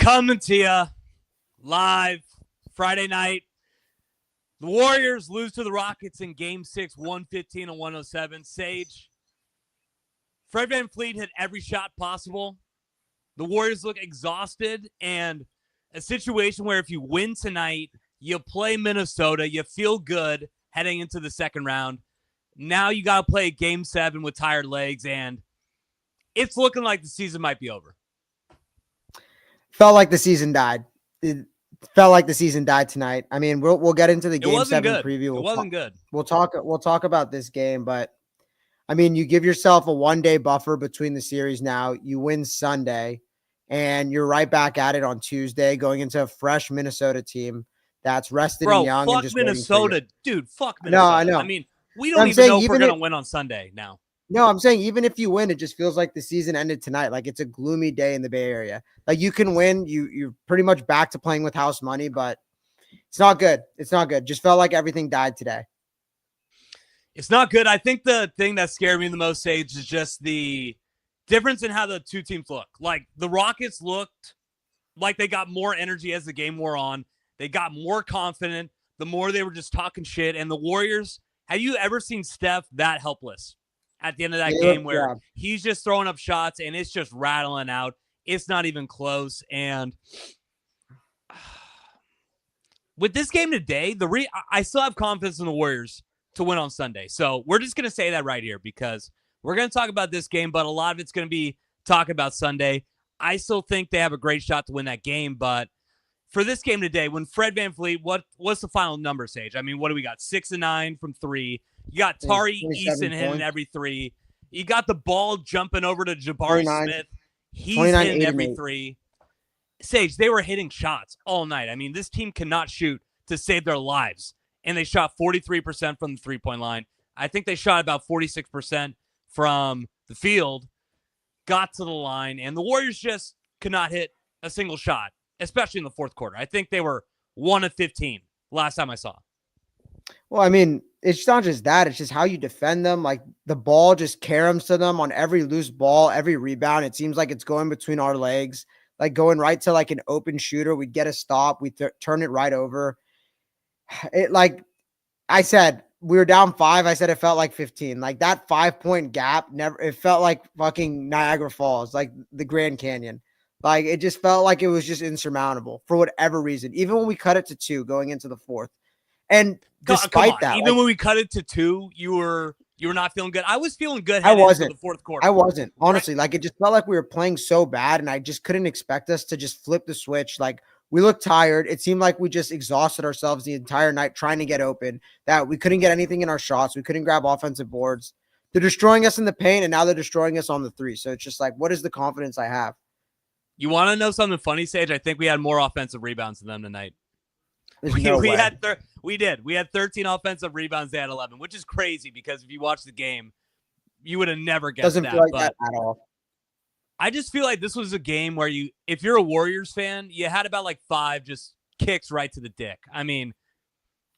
Coming to you live Friday night. The Warriors lose to the Rockets in Game 6, 115 and 107. Sage, Fred VanVleet hit every shot possible. The Warriors look exhausted, and a situation where if you win tonight, you play Minnesota, you feel good heading into the second round. Now you got to play Game 7 with tired legs, and it's looking like the season might be over. Felt like the season died. It felt like the season died tonight. I mean, we'll get into the Game 7 preview. It wasn't good. We'll talk about this game, but I mean, you give yourself a 1-day buffer between the series now. You win Sunday, and you're right back at it on Tuesday, going into a fresh Minnesota team that's rested and young. Fuck and just Minnesota, dude. Fuck Minnesota. No, I know. I mean, we don't even know if we're going to win on Sunday now. No, I'm saying even if you win, it just feels like the season ended tonight. Like it's a gloomy day in the Bay Area. Like you can win, you're pretty much back to playing with house money, but it's not good. It's not good. Just felt like everything died today. It's not good. I think the thing that scared me the most, Sage, is just the difference in how the two teams look. Like the Rockets looked like they got more energy as the game wore on. They got more confident the more they were just talking shit. And the Warriors, have you ever seen Steph that helpless at the end of that game where he's just throwing up shots and it's just rattling out? It's not even close. And with this game today, I still have confidence in the Warriors to win on Sunday. So we're just going to say that right here because we're going to talk about this game, but a lot of it's going to be talking about Sunday. I still think they have a great shot to win that game, but for this game today, when Fred VanVleet, what's the final number, Sage? I mean, what do we got? 6 and 9 from 3. You got Tari Eason hitting every 3. You got the ball jumping over to Jabari Smith. He's hitting every 3. Sage, they were hitting shots all night. I mean, this team cannot shoot to save their lives. And they shot 43% from the three-point line. I think they shot about 46% from the field, got to the line, and the Warriors just could not hit a single shot, especially in the fourth quarter. I think they were 1 of 15 last time I saw. Well, I mean, it's not just that. It's just how you defend them. Like the ball just caroms to them on every loose ball, every rebound. It seems like it's going between our legs, like going right to like an open shooter. We'd get a stop. We turn it right over. It like I said, we were down 5. I said it felt like 15. Like that 5-point gap it felt like fucking Niagara Falls, like the Grand Canyon. Like it just felt like it was just insurmountable for whatever reason. Even when we cut it to 2 going into the fourth. And despite that, even when we cut it to 2, you were not feeling good. I was feeling good. I wasn't. Into the fourth quarter. I wasn't, honestly. Right? Like it just felt like we were playing so bad, and I just couldn't expect us to just flip the switch. Like we looked tired. It seemed like we just exhausted ourselves the entire night trying to get open. That we couldn't get anything in our shots. We couldn't grab offensive boards. They're destroying us in the paint, and now they're destroying us on the 3. So it's just like, what is the confidence I have? You want to know something funny, Sage? I think we had more offensive rebounds than them tonight. We did. We had 13 offensive rebounds. They had 11, which is crazy because if you watch the game, you would have never guessed that. Doesn't feel like that at all. I just feel like this was a game where if you're a Warriors fan, you had about like 5 just kicks right to the dick. I mean,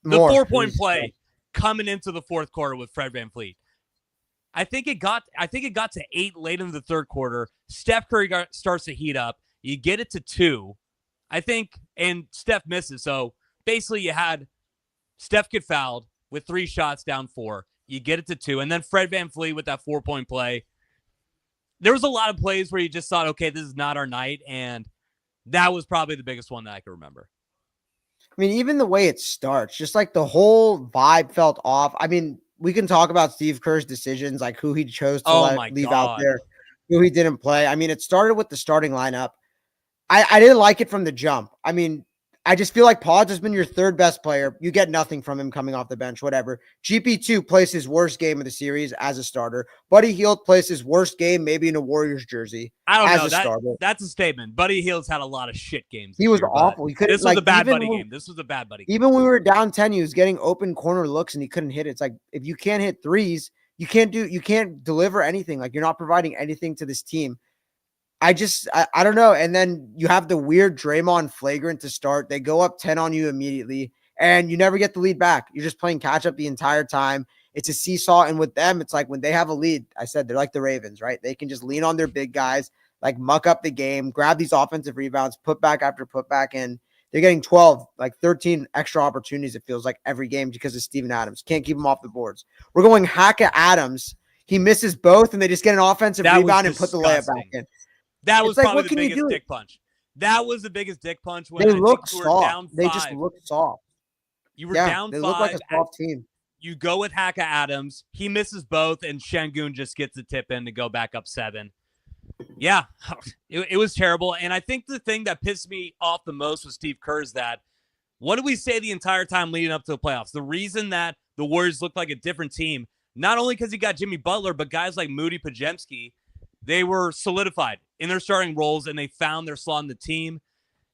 the 4-point play coming into the fourth quarter with Fred VanVleet. I think it got to 8 late in the third quarter. Steph Curry starts to heat up. You get it to 2, I think, and Steph misses. So basically, you had Steph get fouled with 3 shots down 4. You get it to 2, and then Fred VanVleet with that 4-point play. There was a lot of plays where you just thought, okay, this is not our night, and that was probably the biggest one that I can remember. I mean, even the way it starts, just like the whole vibe felt off. I mean, we can talk about Steve Kerr's decisions, like who he chose to leave out there, who he didn't play. I mean, it started with the starting lineup. I didn't like it from the jump. I mean, I just feel like Pods has been your third best player. You get nothing from him coming off the bench, whatever. GP2 plays his worst game of the series as a starter. Buddy Hield plays his worst game, maybe in a Warriors jersey. I don't know. Starter. That's a statement. Buddy Hield's had a lot of shit games. He was awful. This was a bad Buddy game. This was a bad Buddy game. Even when we were down 10, he was getting open corner looks and he couldn't hit it. It's like, if you can't hit threes, you can't deliver anything. Like, you're not providing anything to this team. I don't know. And then you have the weird Draymond flagrant to start. They go up 10 on you immediately, and you never get the lead back. You're just playing catch up the entire time. It's a seesaw. And with them, it's like when they have a lead, I said they're like the Ravens, right? They can just lean on their big guys, like muck up the game, grab these offensive rebounds, put back after put back, and they're getting 12, like 13 extra opportunities, it feels like, every game because of Steven Adams. Can't keep him off the boards. We're going hack at Adams. He misses both, and they just get an offensive rebound and put the layup back in. That was it's like, probably what the can you biggest do? dick punch. That was the biggest dick punch when They I look think you were soft. down 5. They just look soft. You were down 5. They look like a soft team. You go with Haka Adams. He misses both, and Şengün just gets the tip in to go back up 7. Yeah, it was terrible. And I think the thing that pissed me off the most with Steve Kerr is that, what did we say the entire time leading up to the playoffs? The reason that the Warriors looked like a different team, not only because he got Jimmy Butler, but guys like Moody Pajemski, they were solidified in their starting roles, and they found their slot in the team.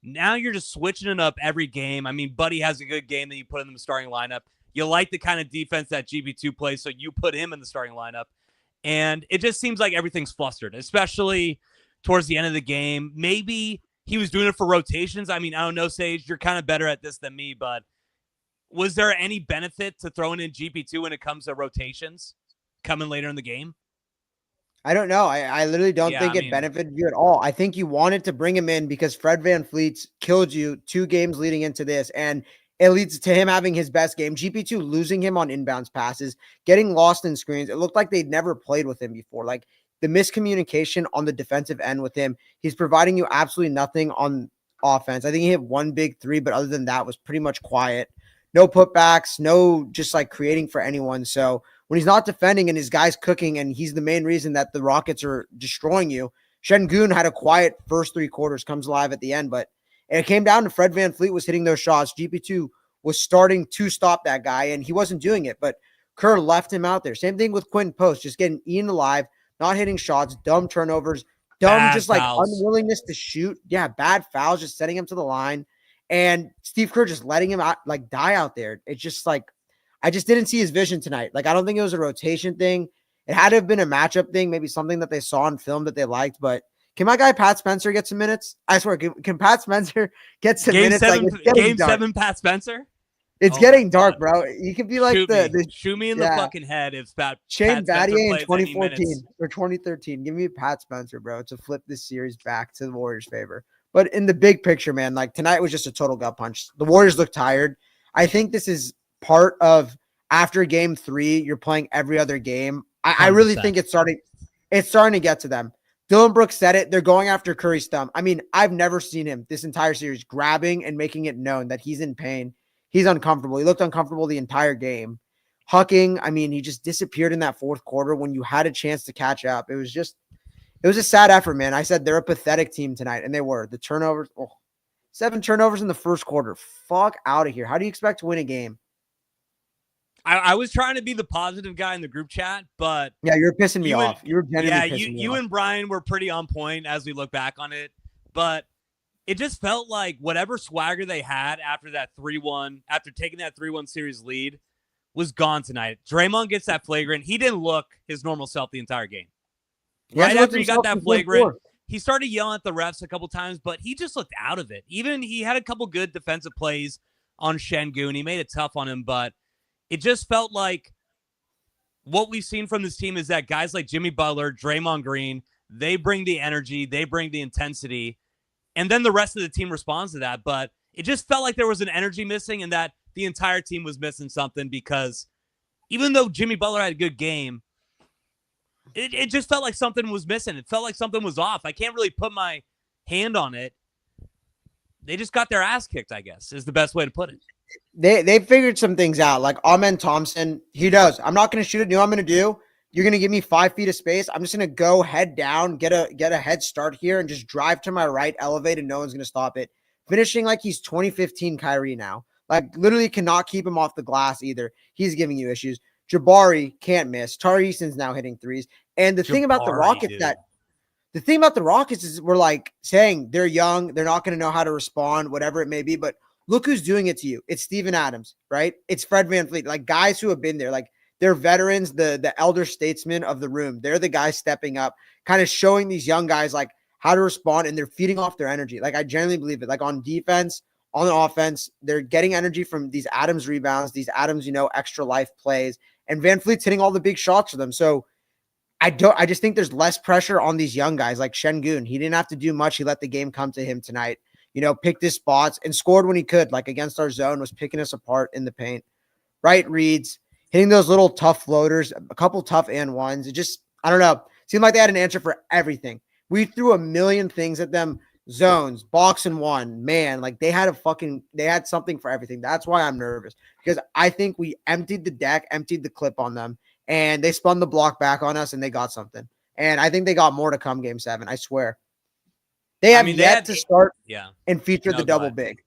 Now you're just switching it up every game. I mean, Buddy has a good game that you put in the starting lineup. You like the kind of defense that GB2 plays, so you put him in the starting lineup. And it just seems like everything's flustered, especially towards the end of the game. Maybe he was doing it for rotations. I mean, I don't know, Sage, you're kind of better at this than me, but was there any benefit to throwing in GP2 when it comes to rotations coming later in the game? I don't know. I literally don't think it benefited you at all. I think you wanted to bring him in because Fred VanVleet's killed you 2 games leading into this, and it leads to him having his best game. GP2 losing him on inbounds passes, getting lost in screens. It looked like they'd never played with him before. Like, the miscommunication on the defensive end with him, he's providing you absolutely nothing on offense. I think he hit 1 big 3, but other than that was pretty much quiet. No putbacks, no just like creating for anyone. So when he's not defending and his guy's cooking and he's the main reason that the Rockets are destroying you, Şengün had a quiet first 3 quarters, comes alive at the end, but it came down to Fred VanVleet was hitting those shots. GP2 was starting to stop that guy, and he wasn't doing it, but Kerr left him out there. Same thing with Quentin Post, just getting eaten alive, not hitting shots, dumb turnovers, bad just fouls. Like unwillingness to shoot. Yeah, bad fouls, just setting him to the line. And Steve Kerr just letting him out, like, die out there. It's just like, I just didn't see his vision tonight. Like, I don't think it was a rotation thing. It had to have been a matchup thing, maybe something that they saw on film that they liked. But can my guy Pat Spencer get some minutes? I swear, can Pat Spencer get some minutes? Game 7, Pat Spencer? It's getting dark, bro. You could be like shoot me in the fucking head if Shane Battier in 2014 or 2013. Give me Pat Spencer, bro, to flip this series back to the Warriors' favor. But in the big picture, man, like, tonight was just a total gut punch. The Warriors look tired. I think this is part of, after game 3, you're playing every other game. I really think it's starting to get to them. Dillon Brooks said it. They're going after Curry's thumb. I mean, I've never seen him this entire series grabbing and making it known that he's in pain. He's uncomfortable. He looked uncomfortable the entire game. Hucking, I mean, he just disappeared in that 4th quarter when you had a chance to catch up. It was a sad effort, man. I said they're a pathetic team tonight, and they were. The turnovers, 7 turnovers in the 1st quarter. Fuck out of here. How do you expect to win a game? I was trying to be the positive guy in the group chat, but yeah, you're pissing me off. You were genuinely pissing me off. You and Brian were pretty on point as we look back on it, but it just felt like whatever swagger they had after that 3-1, after taking that 3-1 series lead, was gone tonight. Draymond gets that flagrant. He didn't look his normal self the entire game. Right after he got that flagrant, he started yelling at the refs a couple times, but he just looked out of it. Even he had a couple good defensive plays on Şengün. He made it tough on him, but it just felt like what we've seen from this team is that guys like Jimmy Butler, Draymond Green, they bring the energy, they bring the intensity, and then the rest of the team responds to that. But it just felt like there was an energy missing and that the entire team was missing something, because even though Jimmy Butler had a good game, it just felt like something was missing. It felt like something was off. I can't really put my hand on it. They just got their ass kicked, I guess, is the best way to put it. They figured some things out. Like Amen Thompson, he does. I'm not going to shoot it. You know what I'm going to do? You're going to give me 5 feet of space. I'm just going to go head down, get a head start here, and just drive to my right, elevate, and no one's going to stop it. Finishing like he's 2015 Kyrie now. Like, literally cannot keep him off the glass either. He's giving you issues. Jabari can't miss. Tari Easton's now hitting threes. And the thing about the Rockets is we're like saying they're young, they're not going to know how to respond, whatever it may be. But look who's doing it to you. It's Steven Adams, right? It's Fred VanVleet, like guys who have been there. Like, they're veterans, the elder statesmen of the room. They're the guys stepping up, kind of showing these young guys like how to respond, and they're feeding off their energy. Like, I genuinely believe it. Like, on defense, on offense, they're getting energy from these Adams rebounds, these Adams, extra life plays, and VanVleet's hitting all the big shots for them. So I just think there's less pressure on these young guys like Şengün. He didn't have to do much. He let the game come to him tonight. Picked his spots and scored when he could, like against our zone, was picking us apart in the paint. Right reads, hitting those little tough floaters, a couple tough and ones. It just, I don't know. Seemed like they had an answer for everything. We threw a million things at them. Zones, box and one, man, like they had something for everything. That's why I'm nervous, because I think we emptied the deck, emptied the clip on them, and they spun the block back on us and they got something. And I think they got more to come game 7. I swear. They have yet to start and feature the double big.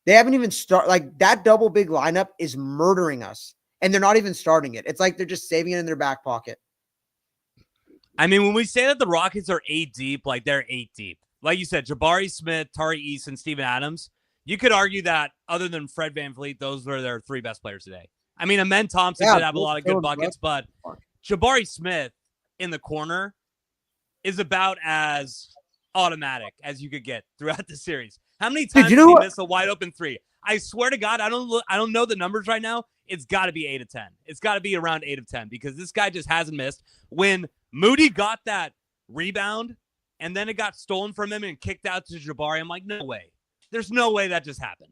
They haven't even like that double big lineup is murdering us, and they're not even starting it. It's like they're just saving it in their back pocket. I mean, when we say that the Rockets are 8 deep, like they're 8 deep. Like you said, Jabari Smith, Tari Eason, Steven Adams. You could argue that other than Fred VanVleet, those were their 3 best players today. I mean, Amen Thompson did have a lot of good buckets, but Jabari Smith in the corner is about as automatic as you could get throughout the series. How many times did he miss a wide open 3? I swear to God, I don't know the numbers right now. It's got to be 8 of 10. It's got to be around 8 of 10 because this guy just hasn't missed. When Moody got that rebound and then it got stolen from him and kicked out to Jabari, I'm like, no way. There's no way that just happened.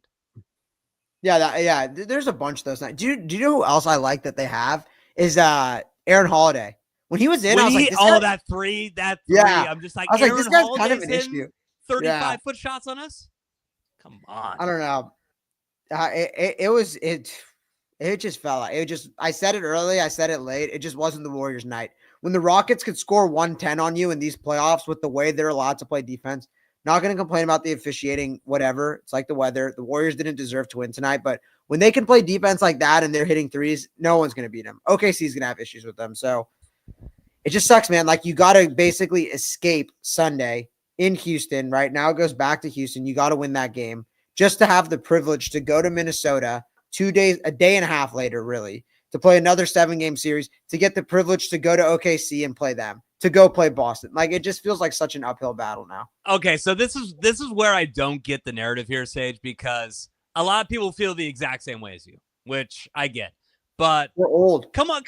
Yeah, there's a bunch of those nights. Do you know who else I like that they have is Aaron Holiday. When he was in, I was like, that three. I'm just like, I was Aaron like, this guy's Holiday's kind of an issue. 35-foot shots on us? Come on. I don't know. It just fell out. I said it early. I said it late. It just wasn't the Warriors' night. When the Rockets could score 110 on you in these playoffs with the way they're allowed to play defense, not going to complain about the officiating, whatever. It's like the weather. The Warriors didn't deserve to win tonight, but when they can play defense like that and they're hitting threes, no one's going to beat them. OKC's going to have issues with them. So it just sucks, man. Like you got to basically escape Sunday in Houston. Right now it goes back to Houston. You got to win that game just to have the privilege to go to Minnesota a day and a half later, really, to play another 7-game series, to get the privilege to go to OKC and play them, to go play Boston. Like it just feels like such an uphill battle now. Okay, so this is where I don't get the narrative here, Sage, because a lot of people feel the exact same way as you, which I get. But we're old. Come on.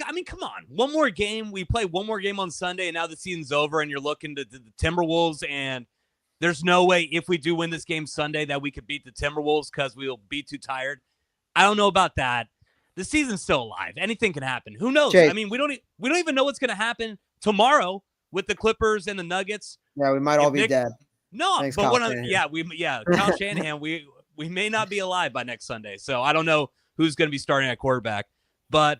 One more game. We play one more game on Sunday, and now the season's over, and you're looking to the Timberwolves, and there's no way if we do win this game Sunday that we could beat the Timberwolves because we'll be too tired. I don't know about that. The season's still alive. Anything can happen. Who knows? Jake. I mean, we don't even know what's going to happen tomorrow with the Clippers and the Nuggets. Yeah, we might all be dead. No, thanks, but Kyle Kyle Shanahan, we may not be alive by next Sunday. So I don't know who's going to be starting at quarterback. But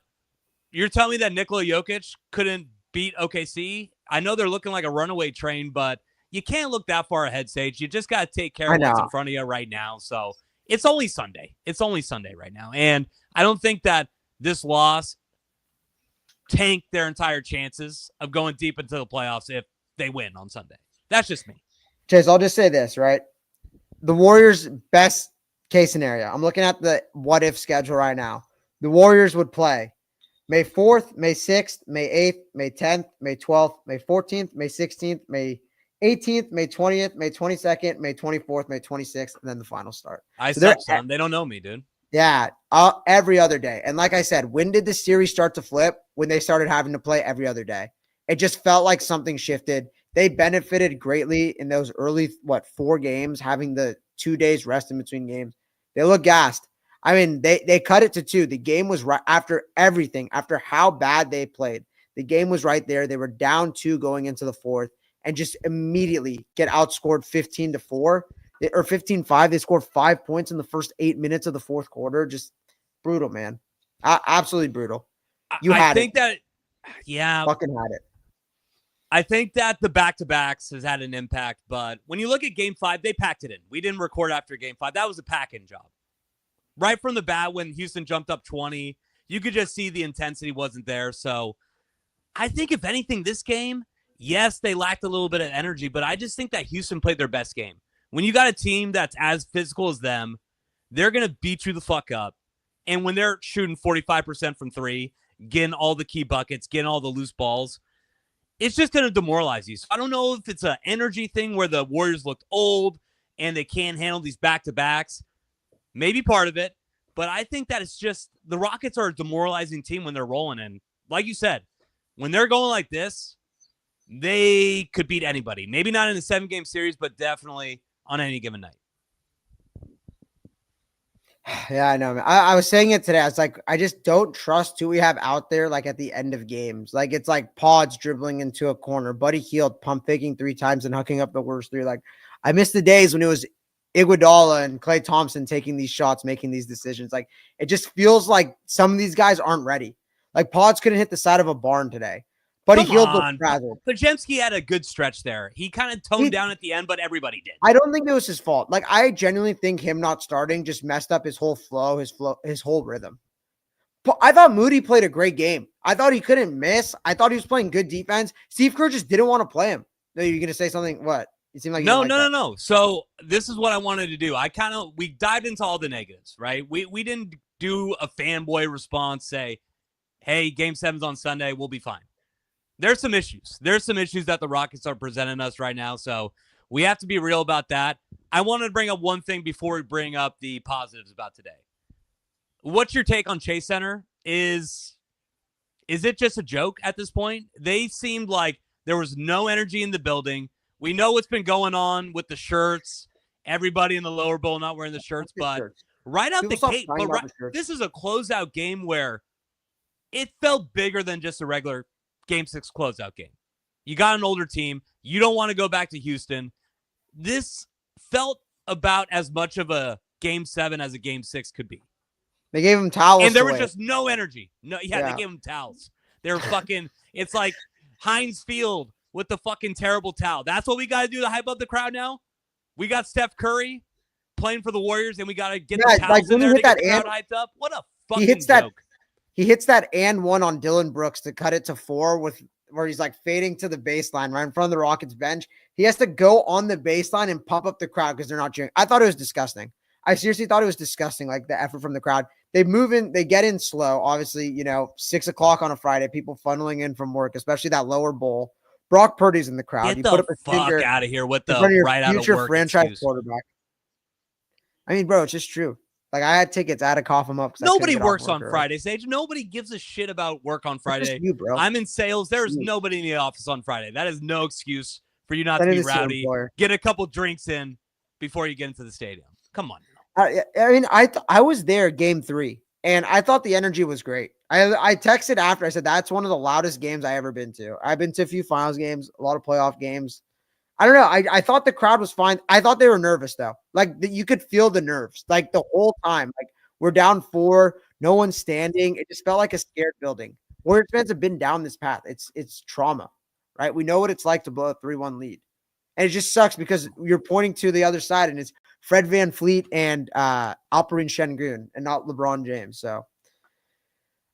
you're telling me that Nikola Jokic couldn't beat OKC? I know they're looking like a runaway train, but you can't look that far ahead, Sage. You just got to take care of what's in front of you right now. So it's only Sunday. It's only Sunday right now. And I don't think that this loss tanked their entire chances of going deep into the playoffs if they win on Sunday. That's just me. Chase, I'll just say this, right? The Warriors' best case scenario. I'm looking at the what-if schedule right now. The Warriors would play May 4th, May 6th, May 8th, May 10th, May 12th, May 14th, May 16th, May 18th, May 20th, May 22nd, May 24th, May 26th, and then the final start. They don't know me, dude. Yeah, every other day. And like I said, when did the series start to flip? When they started having to play every other day. It just felt like something shifted. They benefited greatly in those early, 4 games, having the 2 days rest in between games. They look gassed. I mean, they cut it to 2. The game was right after everything, after how bad they played. The game was right there. They were down 2 going into the 4th and just immediately get outscored 15-4 or 15-5. They scored 5 points in the first 8 minutes of the 4th quarter. Just brutal, man. Absolutely brutal. I think that fucking had it. I think that the back-to-backs has had an impact, but when you look at Game 5, they packed it in. We didn't record after Game 5. That was a pack-in job. Right from the bat, when Houston jumped up 20, you could just see the intensity wasn't there. So I think, if anything, this game, yes, they lacked a little bit of energy, but I just think that Houston played their best game. When you got a team that's as physical as them, they're going to beat you the fuck up. And when they're shooting 45% from 3, getting all the key buckets, getting all the loose balls, it's just going to demoralize you. So I don't know if it's an energy thing where the Warriors looked old and they can't handle these back-to-backs. Maybe part of it, but I think that it's just the Rockets are a demoralizing team when they're rolling. And like you said, when they're going like this, they could beat anybody. Maybe not in a 7-game series, but definitely on any given night. Yeah, I know, man. I was saying it today. I was like, I just don't trust who we have out there, like at the end of games. Like it's like Pods dribbling into a corner, Buddy Hield pump faking 3 times and hooking up the worst 3. Like I miss the days when it was Iguodala and Klay Thompson taking these shots, making these decisions. Like it just feels like some of these guys aren't ready. Like Pods couldn't hit the side of a barn today. Buddy Come Hield looked on. frazzled. Pajemski had a good stretch there. He kind of toned down at the end, but everybody did. I don't think it was his fault. Like I genuinely think him not starting just messed up his whole flow, his whole rhythm. But I thought Moody played a great game. I thought he couldn't miss. I thought he was playing good defense. Steve Kerr just didn't want to play him. No, you're gonna say something? What? It seemed like no. So this is what I wanted to do. We dived into all the negatives, right? We didn't do a fanboy response, say, hey, game 7's on Sunday, we'll be fine. There's some issues. There's some issues that the Rockets are presenting us right now, so we have to be real about that. I wanted to bring up one thing before we bring up the positives about today. What's your take on Chase Center? Is it just a joke at this point? They seemed like there was no energy in the building. We know what's been going on with the shirts. Everybody in the lower bowl not wearing the shirts, but right out the gate. But this is a closeout game where it felt bigger than just a regular Game 6 closeout game. You got an older team. You don't want to go back to Houston. This felt about as much of a Game 7 as a Game 6 could be. They gave him towels. And there was just no energy. They gave him towels. They were fucking, it's like Heinz Field with the fucking terrible towel. That's what we got to do to hype up the crowd now? We got Steph Curry playing for the Warriors, and we got to get the towels in there to get the crowd hyped up? What a fucking joke. He hits that and one on Dillon Brooks to cut it to 4 where he's like fading to the baseline right in front of the Rockets bench. He has to go on the baseline and pump up the crowd because they're not cheering. I thought it was disgusting. I seriously thought it was disgusting, like the effort from the crowd. They move in, they get in slow. Obviously, 6 o'clock on a Friday, people funneling in from work, especially that lower bowl. Brock Purdy's in the crowd. Get the fuck out of here with the right out of work franchise excuse. Quarterback. I mean, bro, it's just true. Like I had tickets, I had to cough them up. Nobody works on Friday, Sage. Nobody gives a shit about work on Friday. You, bro. I'm in sales. There's nobody in the office on Friday. That is no excuse for you not to be rowdy. Get a couple drinks in before you get into the stadium. Come on. I mean, I was there game 3, and I thought the energy was great. I texted after. I said that's one of the loudest games I ever been to. I've been to a few finals games, a lot of playoff games. I don't know. I thought the crowd was fine. I thought they were nervous though. Like you could feel the nerves like the whole time. Like we're down 4, no one's standing. It just felt like a scared building. Warriors fans have been down this path. It's trauma, right? We know what it's like to blow a 3-1 lead, and it just sucks because you're pointing to the other side, and it's Fred VanVleet and Alperen Şengün and not LeBron James. So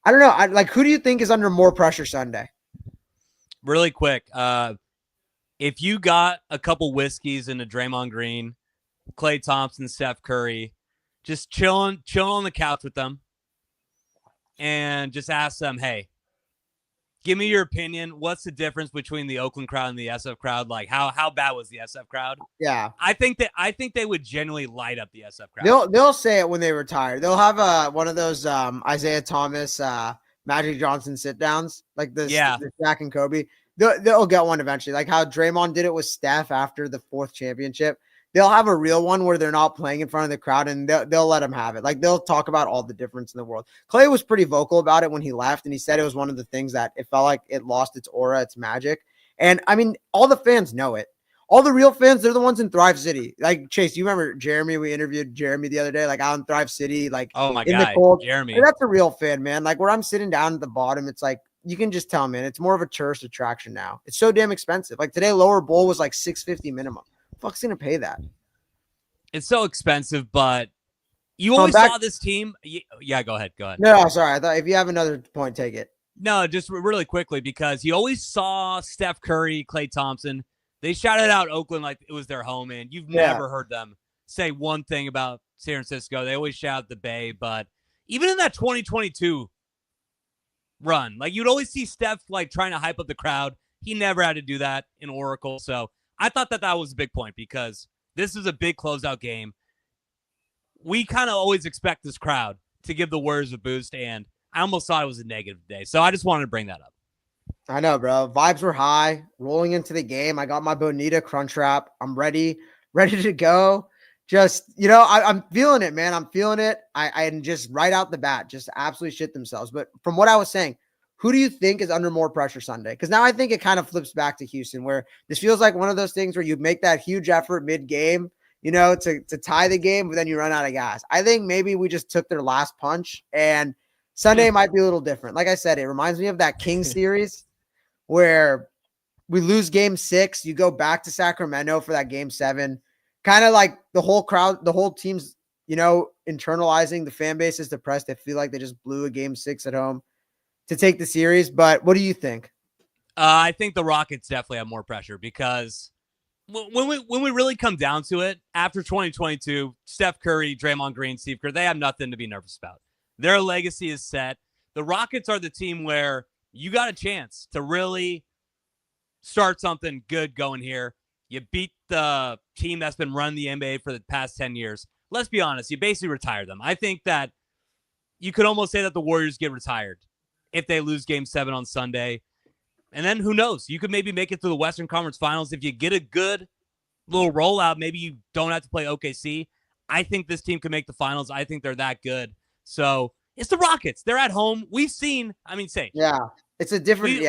I don't know. Who do you think is under more pressure Sunday? Really quick. If you got a couple whiskeys into Draymond Green, Klay Thompson, Steph Curry, just chilling on the couch with them and just ask them, hey, give me your opinion. What's the difference between the Oakland crowd and the SF crowd? Like how bad was the SF crowd? Yeah. I think they would genuinely light up the SF crowd. They'll say it when they retire. They'll have one of those Isaiah Thomas, Magic Johnson sit downs like this. Yeah. The Shaq and Kobe. They'll get one eventually. Like how Draymond did it with Steph after the 4th championship. They'll have a real one where they're not playing in front of the crowd, and they'll let him have it. Like they'll talk about all the difference in the world. Klay was pretty vocal about it when he left, and he said it was one of the things that it felt like it lost its aura, its magic. And I mean, all the fans know it. All the real fans, they're the ones in Thrive City. Like Chase, you remember Jeremy? We interviewed Jeremy the other day, like out in Thrive City, like oh my in god, the cold. Jeremy. And that's a real fan, man. Like where I'm sitting down at the bottom, it's like you can just tell, man, it's more of a tourist attraction now. It's so damn expensive. Like today, lower bowl was like $650 minimum. Fuck's gonna pay that? It's so expensive, but you always saw this team. Yeah, go ahead. No, sorry. I thought if you have another point, take it. No, just really quickly, because you always saw Steph Curry, Klay Thompson. They shouted out Oakland like it was their home, and you've never heard them say one thing about San Francisco. They always shout the Bay, but even in that 2022 run, like you'd always see Steph like trying to hype up the crowd. He never had to do that in Oracle, so I thought that was a big point because this is a big closeout game. We kind of always expect this crowd to give the Warriors a boost, and I almost thought it was a negative today. So I just wanted to bring that up. I know, bro. Vibes were high. Rolling into the game, I got my Bonita Crunch Wrap. I'm ready, ready to go. Just I'm feeling it, man. I'm feeling it. I just right out the bat, just absolutely shit themselves. But from what I was saying, who do you think is under more pressure Sunday? Because now I think it kind of flips back to Houston, where this feels like one of those things where you make that huge effort mid game, to tie the game, but then you run out of gas. I think maybe we just took their last punch, and Sunday might be a little different. Like I said, it reminds me of that Kings series where we lose game 6, you go back to Sacramento for that game 7, kind of like the whole crowd, the whole team's, internalizing, the fan base is depressed. They feel like they just blew a game 6 at home to take the series. But what do you think? I think the Rockets definitely have more pressure because when we really come down to it, after 2022, Steph Curry, Draymond Green, Steve Kerr, they have nothing to be nervous about. Their legacy is set. The Rockets are the team where you got a chance to really start something good going here. You beat the team that's been running the NBA for the past 10 years. Let's be honest, you basically retired them. I think that you could almost say that the Warriors get retired if they lose game 7 on Sunday. And then who knows? You could maybe make it to the Western Conference Finals. If you get a good little rollout, maybe you don't have to play OKC. I think this team can make the finals. I think they're that good. So it's the Rockets. They're at home. We've seen, Sage. Yeah, it's a different,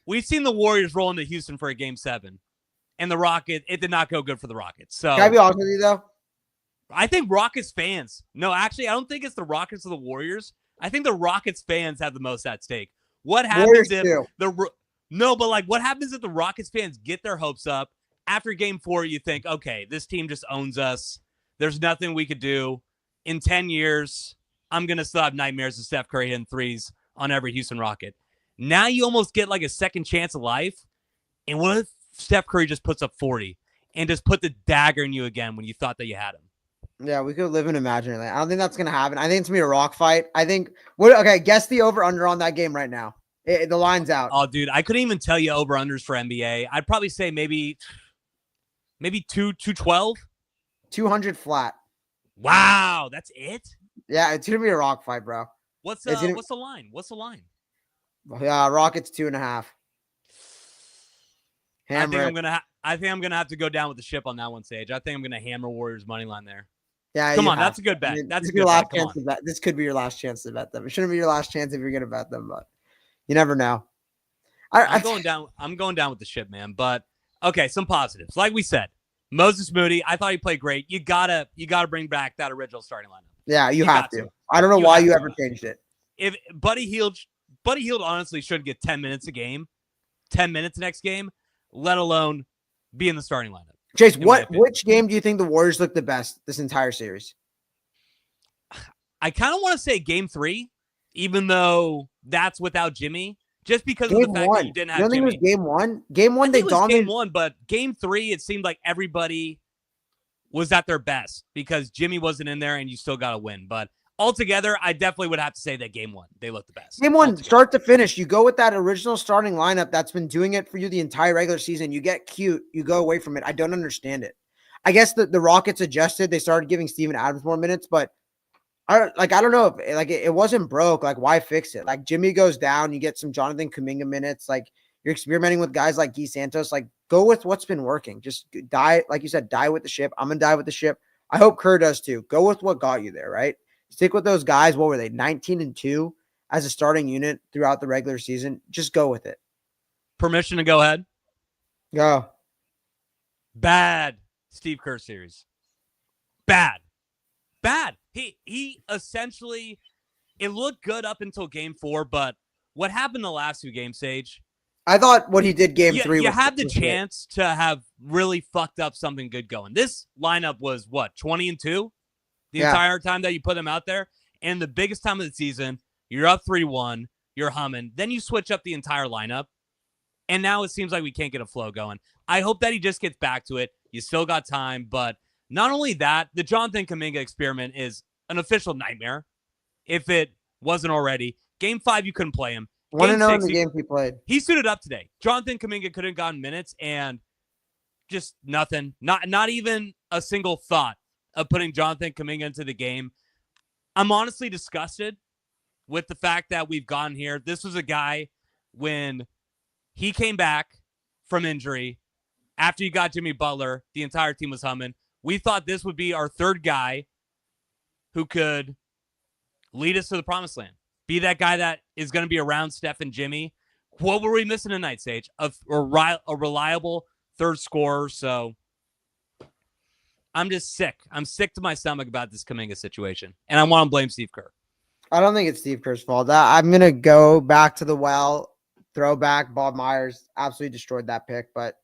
We've seen the Warriors roll into Houston for a game 7. And the Rockets, it did not go good for the Rockets. So can I be honest with you, though? I think Rockets fans. No, actually, I don't think it's the Rockets or the Warriors. I think the Rockets fans have the most at stake. What happens what happens if the Rockets fans get their hopes up after game 4? You think, okay, this team just owns us. There's nothing we could do. In 10 years, I'm going to still have nightmares of Steph Curry hitting threes on every Houston Rocket. Now you almost get like a second chance of life. And what if Steph Curry just puts up 40 and just put the dagger in you again when you thought that you had him? Yeah, we could live in imaginary land. I don't think that's going to happen. I think it's going to be a rock fight. I think, okay, guess the over-under on that game right now. The line's out. Oh, dude, I couldn't even tell you over-unders for NBA. I'd probably say maybe 212. 200 flat. Wow, that's it? Yeah, it's going to be a rock fight, bro. What's the line? What's the line? Yeah, Rockets 2.5. I think I'm gonna have to go down with the ship on that one, Sage. I think I'm gonna hammer Warriors money line there. Yeah, come on, that's a good bet. That's a good last chance to bet. This could be your last chance to bet them. It shouldn't be your last chance if you're gonna bet them, but you never know. I'm going down with the ship, man. But okay, some positives. Like we said, Moses Moody. I thought he played great. You gotta bring back that original starting lineup. Yeah, you have to. I don't know why you ever changed it. If Buddy Hield honestly should get 10 minutes a game, 10 minutes next game, let alone be in the starting lineup. Chase, which game do you think the Warriors look the best this entire series? I kind of want to say game 3, even though that's without Jimmy, just because of the fact that you didn't have Jimmy. You don't think it was game 1? Game 1, they dominated. Game 1, but game 3, it seemed like everybody was at their best because Jimmy wasn't in there and you still got to win. But altogether, I definitely would have to say that game 1, they looked the best. Game 1, start to finish, you go with that original starting lineup that's been doing it for you the entire regular season. You get cute, you go away from it. I don't understand it. I guess the Rockets adjusted. They started giving Steven Adams more minutes, but I don't know if it wasn't broke. Like, why fix it? Like, Jimmy goes down, you get some Jonathan Kuminga minutes. Like, you're experimenting with guys like Guy Santos. Like, go with what's been working. Just die, like you said, die with the ship. I'm gonna die with the ship. I hope Kerr does too. Go with what got you there, right? Stick with those guys. What were they? 19-2 as a starting unit throughout the regular season. Just go with it. Permission to go ahead? Go. Bad Steve Kerr series. Bad. He essentially, it looked good up until game 4, but what happened the last 2 games, Sage? I thought what he did game 3 you had the chance to have really fucked up something good going. This lineup was what, 20-2? The entire time that you put them out there. And the biggest time of the season, you're up 3-1, you're humming. Then you switch up the entire lineup. And now it seems like we can't get a flow going. I hope that he just gets back to it. You still got time. But not only that, the Jonathan Kuminga experiment is an official nightmare. If it wasn't already. Game 5, you couldn't play him. 1-0 in the games he played. He suited up today. Jonathan Kuminga couldn't have gotten minutes and just nothing. Not even a single thought of putting Jonathan Kuminga into the game. I'm honestly disgusted with the fact that we've gone here. This was a guy when He came back from injury. After you got Jimmy Butler, the entire team was humming. We thought this would be our third guy who could lead us to the promised land. Be that guy that is going to be around Steph and Jimmy. What were we missing tonight, Sage? A reliable third scorer. So I'm just sick. I'm sick to my stomach about this Kuminga situation. And I want to blame Steve Kerr. I don't think it's Steve Kerr's fault. I'm going to go back to the well. Throwback. Bob Myers absolutely destroyed that pick. But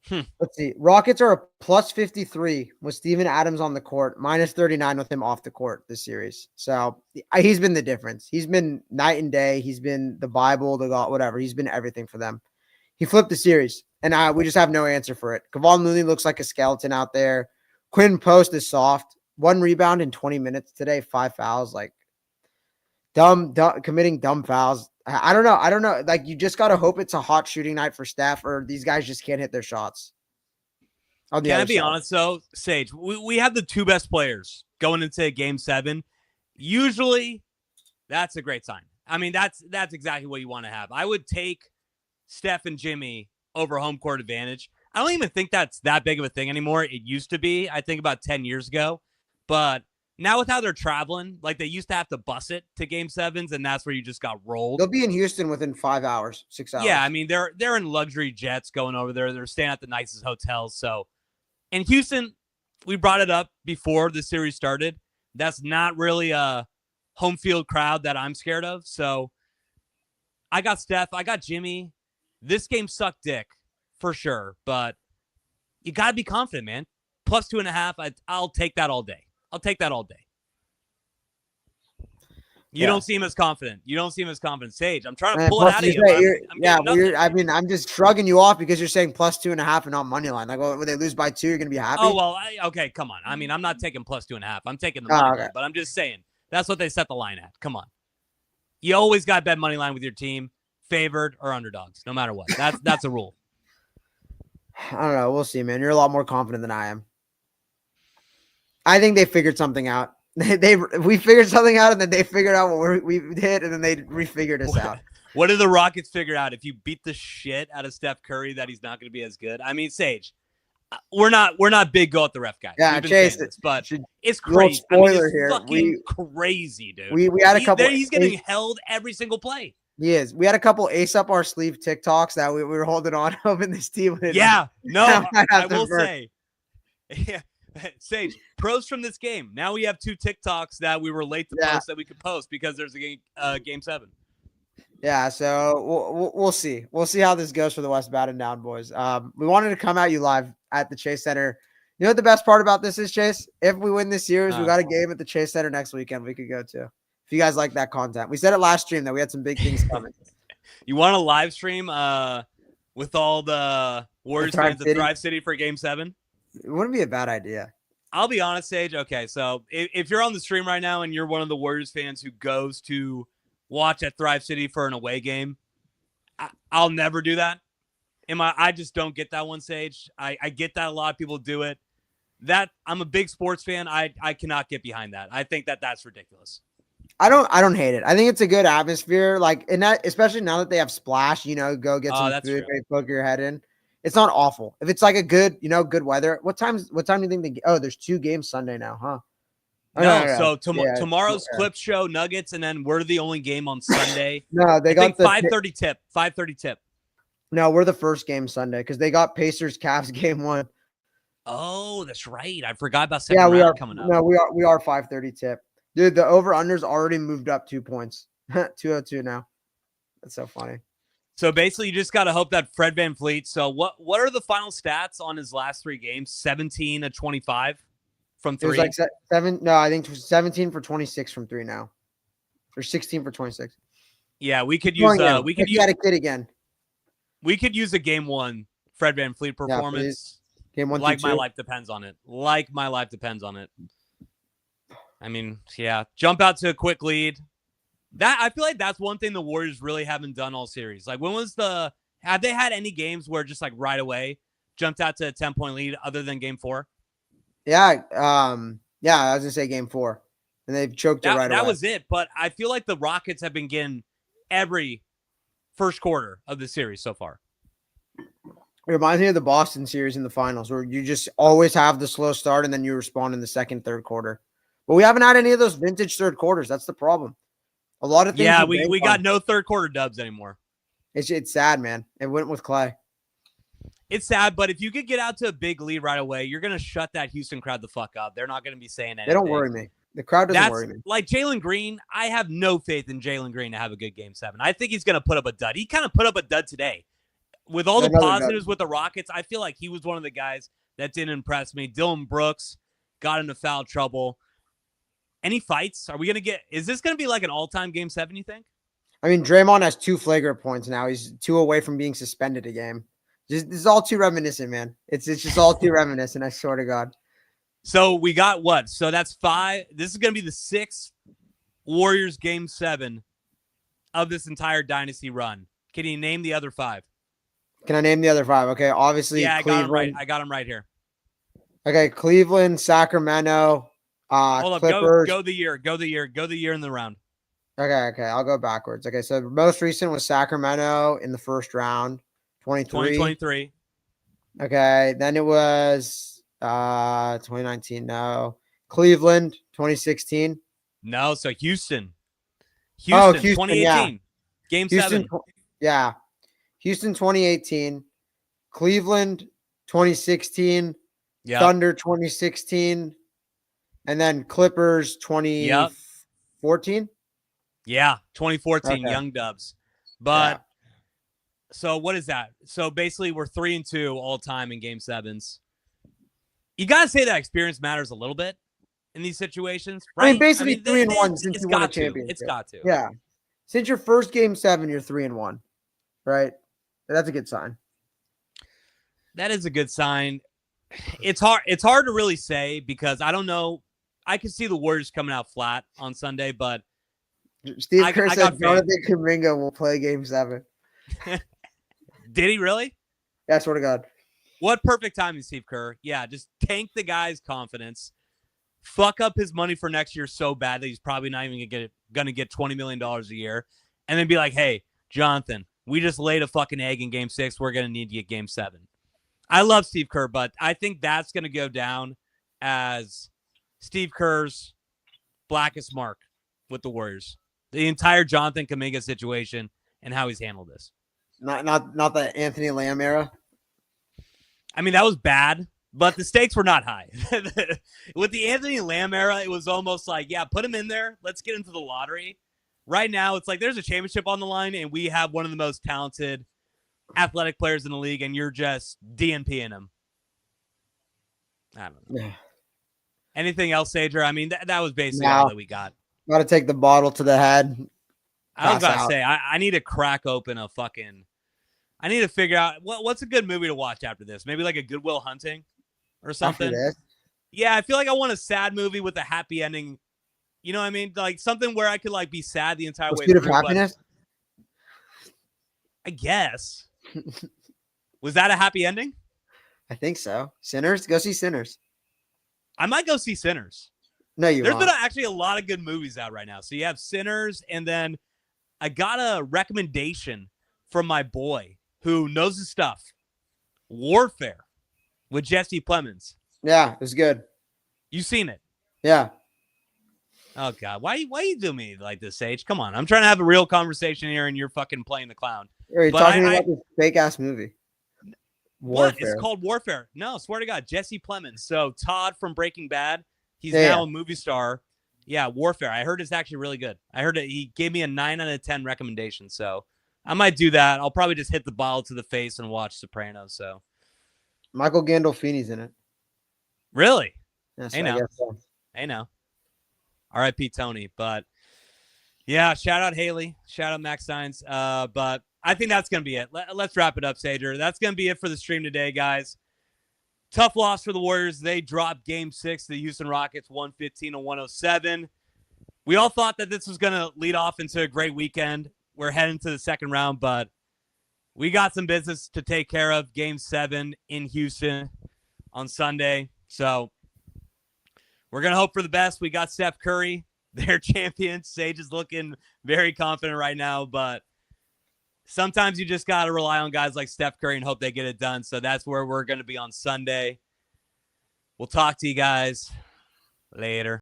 let's see. Rockets are a plus 53 with Steven Adams on the court, minus 39 with him off the court this series. So he's been the difference. He's been night and day. He's been the Bible, the God, whatever. He's been everything for them. He flipped the series, and we just have no answer for it. Kevon Looney looks like a skeleton out there. Quinn Post is soft. 1 rebound in 20 minutes today, 5 fouls. Like, dumb, committing dumb fouls. I don't know. Like, you just got to hope it's a hot shooting night for Steph, or these guys just can't hit their shots. Can I be honest, though, Sage? We have the two best players going into Game 7. Usually, that's a great sign. I mean, that's exactly what you want to have. I would take Steph and Jimmy over home court advantage. I don't even think that's that big of a thing anymore. It used to be, I think, about 10 years ago. But now with how they're traveling, like they used to have to bus it to Game 7s, and that's where you just got rolled. They'll be in Houston within 5 hours, 6 hours. Yeah, I mean, they're in luxury jets going over there. They're staying at the nicest hotels. So, in Houston, we brought it up before the series started. That's not really a home field crowd that I'm scared of. So, I got Steph. I got Jimmy. This game sucked dick, for sure. But you got to be confident, man. Plus 2.5, I'll take that all day. I'll take that all day. You don't seem as confident. Sage, I'm trying to pull it out of you. I'm just shrugging you off because you're saying plus 2.5 and not money line. Like, when they lose by 2, you're going to be happy? Oh, well, okay, come on. I mean, I'm not taking plus 2.5. I'm taking the money line, but I'm just saying that's what they set the line at. Come on. You always got to bet money line with your team, favored or underdogs, no matter what. That's a rule. I don't know. We'll see, man. You're a lot more confident than I am. I think they figured something out. We figured something out, and then they figured out what we did, and then they refigured us out. What did the Rockets figure out? If you beat the shit out of Steph Curry, that he's not going to be as good. I mean, Sage, we're not big go at the ref guys. Yeah, Chase, but it's crazy. Spoiler here. Fucking crazy, dude. We had a couple. He's getting held every single play. He is. We had a couple ace up our sleeve TikToks that we were holding on hoping this team would. Yeah, no, I will say. Yeah. Sage, pros from this game. Now we have 2 TikToks that we were late to post that we could post because there's a game 7. Yeah, so we'll see. We'll see how this goes for the West Baden Down boys. We wanted to come at you live at the Chase Center. You know what the best part about this is, Chase? If we win this series, we got a game at the Chase Center next weekend we could go to. If you guys like that content. We said it last stream that we had some big things coming. You want to live stream with all the Warriors fans at Thrive City for Game 7? It wouldn't be a bad idea. I'll be honest, Sage. Okay, so if you're on the stream right now and you're one of the Warriors fans who goes to watch at Thrive City for an away game, I'll never do that. I just don't get that one, Sage. I get that a lot of people do it. That I'm a big sports fan. I cannot get behind that. I think that's ridiculous. I don't hate it. I think it's a good atmosphere. Like, and that, especially now that they have Splash, go get some food, maybe poke your head in. It's not awful. If it's like a good, good weather. What time do you think there's 2 games Sunday now, huh? No. Tomorrow's Clip Show, Nuggets, and then we're the only game on Sunday. No, they got the 5:30 tip. 5:30 tip. No, we're the first game Sunday because they got Pacers Cavs game 1. Oh, that's right. I forgot about second round coming up. No, we are 5:30 tip. Dude, the over-under's already moved up 2 points. 202 now. That's so funny. So basically, you just got to hope that Fred VanVleet. So what are the final stats on his last 3 games? 17 of 25 from 3. It was like 7. No, I think it was 17 for 26 from 3 now, or 16 for 26. Yeah, we could use. We could use a kid again. We could use a game 1 Fred VanVleet performance. Game 1. Like my life depends on it. I mean, yeah, jump out to a quick lead. That I feel like that's one thing the Warriors really haven't done all series. Like, have they had any games where just like right away jumped out to a 10-point lead other than game 4? Yeah. I was gonna say game 4, and they've choked it right away. That was it. But I feel like the Rockets have been getting every first quarter of the series so far. It reminds me of the Boston series in the finals, where you just always have the slow start and then you respond in the second, third quarter. But we haven't had any of those vintage third quarters. That's the problem. A lot of things. Yeah, we got no third quarter dubs anymore. It's sad, man. It went with Clay. It's sad, but if you could get out to a big lead right away, you're going to shut that Houston crowd the fuck up. They're not going to be saying anything. They don't worry me. The crowd doesn't worry me. Like Jalen Green, I have no faith in Jalen Green to have a good Game 7. I think he's going to put up a dud. He kind of put up a dud today. With all the positives with the Rockets, I feel like he was one of the guys that didn't impress me. Dillon Brooks got into foul trouble. Any fights? Are we going to get – is this going to be like an all-time Game 7, you think? I mean, Draymond has 2 flagrant points now. He's 2 away from being suspended a game. This is all too reminiscent, man. It's just all too reminiscent, I swear to God. So we got what? So that's 5. This is going to be the 6th Warriors Game 7 of this entire dynasty run. Can you name the other 5? Can I name the other 5? Okay, obviously, yeah, Cleveland. I got them right here. Okay, Cleveland, Sacramento, Hold up, Clippers. Go the year in the round. Okay, I'll go backwards. Okay, so the most recent was Sacramento in the first round, 2023. Okay, then it was 2019. No, Cleveland, 2016. No, so Houston. Houston, 2018. Yeah. Game Houston, 7. Yeah. Houston 2018, Cleveland 2016, Yep. Thunder 2016, and then Clippers 2014. Yeah, 2014 Okay. Young Dubs. But So what is that? So basically we're 3-2 all time in Game 7s. You got to say that experience matters a little bit in these situations, right? I mean, basically 3-1 since you won a to. championship. It's got to. Yeah. Since your first Game 7, you're 3-1, right? That's a good sign. That is a good sign. It's hard to really say because I don't know. I could see the Warriors coming out flat on Sunday, but Steve Kerr said Jonathan Kuminga will play Game 7. Did he really? Yeah, I swear to God. What perfect timing, Steve Kerr. Yeah, just tank the guy's confidence. Fuck up his money for next year so bad that he's probably not even going to get $20 million a year. And then be like, hey, Jonathan, we just laid a fucking egg in Game 6. We're going to need to get Game 7. I love Steve Kerr, but I think that's going to go down as Steve Kerr's blackest mark with the Warriors. The entire Jonathan Kuminga situation and how he's handled this. Not the Anthony Lamb era. I mean, that was bad, but the stakes were not high. With the Anthony Lamb era, it was almost like, yeah, put him in there. Let's get into the lottery. Right now, it's like there's a championship on the line, and we have one of the most talented athletic players in the league, and you're just DNPing him. I don't know. Yeah. Anything else, Sager? I mean, that was basically all that we got. Got to take the bottle to the head. I was about to say, I need to crack open a fucking... I need to figure out what's a good movie to watch after this. Maybe like a Good Will Hunting or something. Yeah, I feel like I want a sad movie with a happy ending. You know what I mean? Like something where I could like be sad the entire way through. Happiness? I guess. Was that a happy ending? I think so. Sinners? Go see Sinners. I might go see Sinners. No, you There's won't. been actually a lot of good movies out right now. So you have Sinners, and then I got a recommendation from my boy who knows his stuff. Warfare with Jesse Plemons. Yeah, it was good. You seen it? Yeah. Oh God, why you do me like this, Sage? Come on, I'm trying to have a real conversation here, and you're fucking playing the clown. Are you talking about this fake ass movie? Warfare. What? It's called Warfare. No, swear to God, Jesse Plemons. So Todd from Breaking Bad, he's now a movie star. Yeah, Warfare. I heard it's actually really good. I heard it. He gave me a 9 out of 10 recommendation. So I might do that. I'll probably just hit the bottle to the face and watch Sopranos. So Michael Gandolfini's in it. Really? Yes, hey now. So. Hey now. R.I.P. Tony. But yeah, shout out Haley. Shout out Max Steins. But I think that's going to be it. Let's wrap it up, Sager. That's going to be it for the stream today, guys. Tough loss for the Warriors. They dropped Game 6 to the Houston Rockets, 115-107. We all thought that this was going to lead off into a great weekend. We're heading to the second round, but we got some business to take care of. Game 7 in Houston on Sunday. So we're going to hope for the best. We got Steph Curry, their champion. Sage is looking very confident right now, but sometimes you just got to rely on guys like Steph Curry and hope they get it done. So that's where we're going to be on Sunday. We'll talk to you guys later.